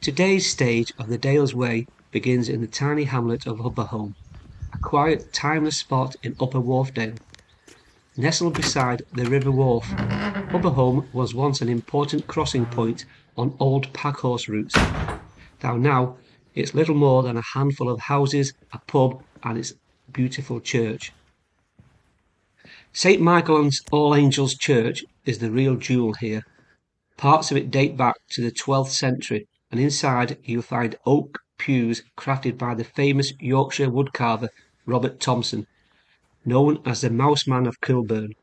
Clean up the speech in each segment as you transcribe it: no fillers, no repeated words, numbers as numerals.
Today's stage of the Dales Way begins in the tiny hamlet of Hubberholme, a quiet, timeless spot in Upper Wharfdale. Nestled beside the River Wharfe, Hubberholme was once an important crossing point on old packhorse routes. Now it's little more than a handful of houses, a pub and its beautiful church. St Michael and All Angels Church is the real jewel here. Parts of it date back to the 12th century, and inside you'll find oak pews crafted by the famous Yorkshire woodcarver Robert Thompson, known as the Mouse Man of Kilburn,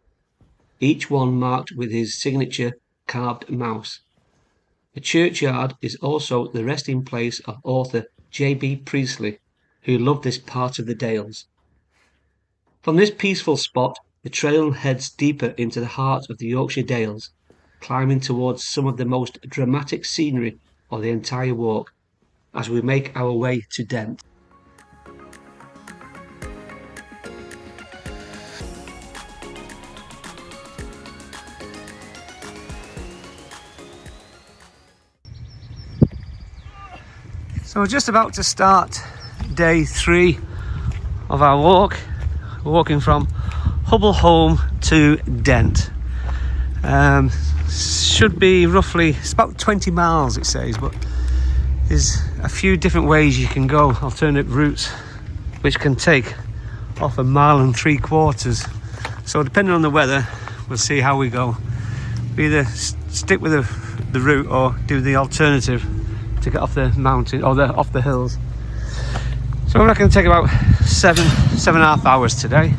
each one marked with his signature carved mouse. The churchyard is also the resting place of author J.B. Priestley, who loved this part of the Dales. From this peaceful spot, the trail heads deeper into the heart of the Yorkshire Dales, climbing towards some of the most dramatic scenery of the entire walk as we make our way to Dent. So we're just about to start day 3 of our walk. We're walking from Hubberholme to Dent. Should be roughly, it's about 20 miles it says, but there's a few different ways you can go, alternate routes, which can take off 1.75 miles. So depending on the weather, we'll see how we go. We either stick with the route or do the alternative to get off the mountain or off the hills. So I reckon it'll take about 7.5 hours today.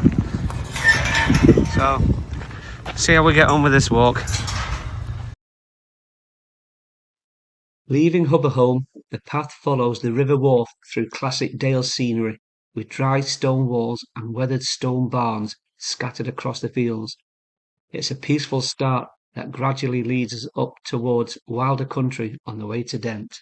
So see how we get on with this walk. Leaving Hubberholme, the path follows the River Wharfe through classic Dale scenery, with dry stone walls and weathered stone barns scattered across the fields. It's a peaceful start that gradually leads us up towards wilder country on the way to Dent.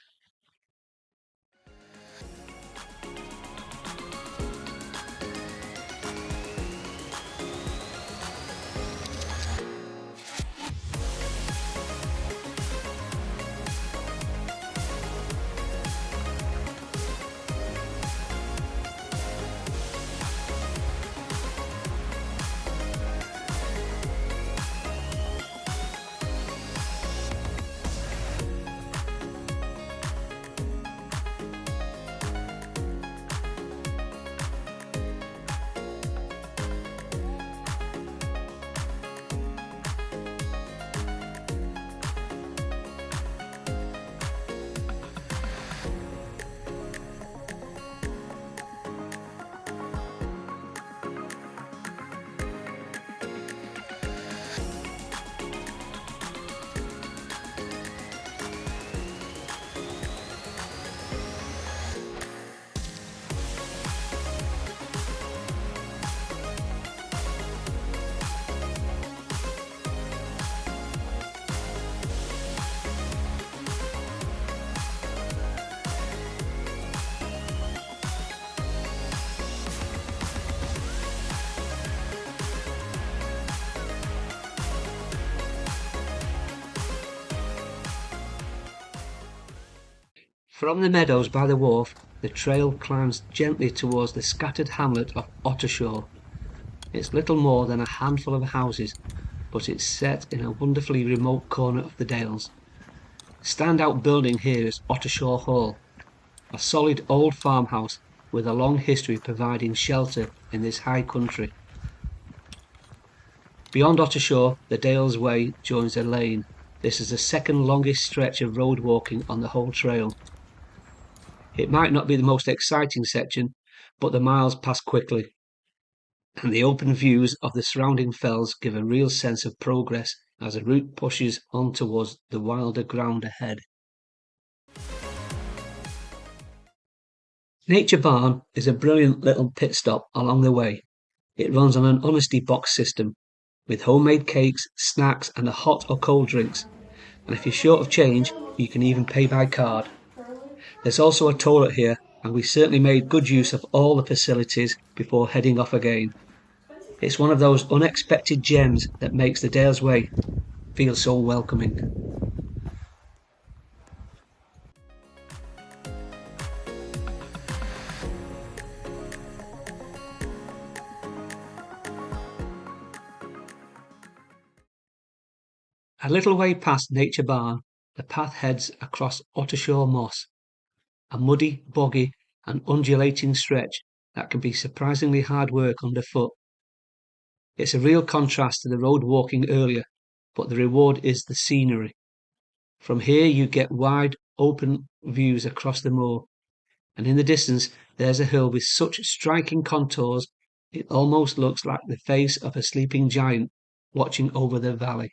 From the meadows by the wharf, the trail climbs gently towards the scattered hamlet of Oughtershaw. It's little more than a handful of houses, but it's set in a wonderfully remote corner of the Dales. Standout building here is Oughtershaw Hall, a solid old farmhouse with a long history providing shelter in this high country. Beyond Oughtershaw, the Dales Way joins a lane. This is the second longest stretch of road walking on the whole trail. It might not be the most exciting section, but the miles pass quickly, and the open views of the surrounding fells give a real sense of progress as the route pushes on towards the wilder ground ahead. Nature Barn is a brilliant little pit stop along the way. It runs on an honesty box system, with homemade cakes, snacks and hot or cold drinks, and if you're short of change, you can even pay by card. There's also a toilet here, and we certainly made good use of all the facilities before heading off again. It's one of those unexpected gems that makes the Dales Way feel so welcoming. A little way past Nature Barn, the path heads across Oughtershaw Moss, a muddy, boggy and undulating stretch that can be surprisingly hard work underfoot. It's a real contrast to the road walking earlier, but the reward is the scenery. From here you get wide, open views across the moor, and in the distance there's a hill with such striking contours it almost looks like the face of a sleeping giant watching over the valley.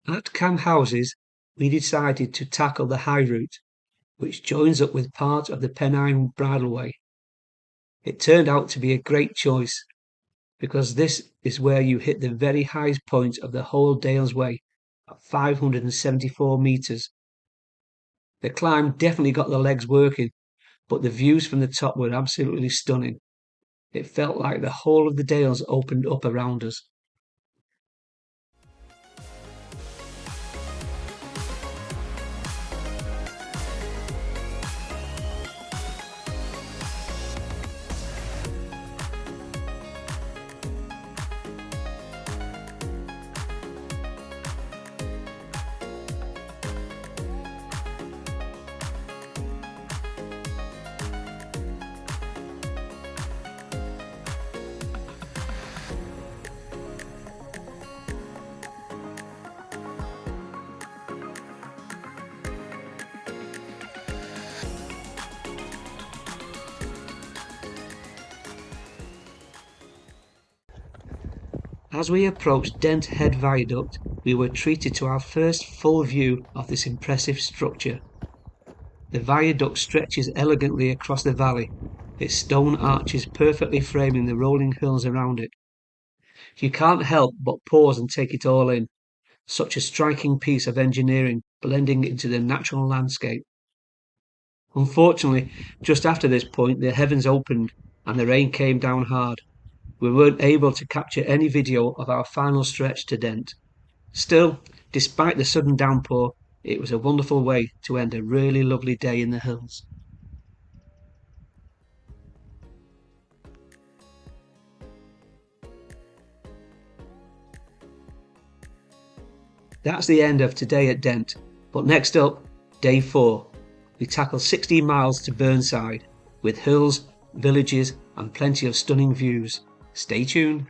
At Cam Houses, we decided to tackle the high route, which joins up with part of the Pennine Bridleway. It turned out to be a great choice, because this is where you hit the very highest point of the whole Dales Way at 574 metres. The climb definitely got the legs working, but the views from the top were absolutely stunning. It felt like the whole of the Dales opened up around us. As we approached Dent Head Viaduct, we were treated to our first full view of this impressive structure. The viaduct stretches elegantly across the valley, its stone arches perfectly framing the rolling hills around it. You can't help but pause and take it all in, such a striking piece of engineering blending into the natural landscape. Unfortunately, just after this point the heavens opened and the rain came down hard. We weren't able to capture any video of our final stretch to Dent. Still, despite the sudden downpour, it was a wonderful way to end a really lovely day in the hills. That's the end of today at Dent, but next up, day 4. We tackle 16 miles to Burnside, with hills, villages and plenty of stunning views. Stay tuned.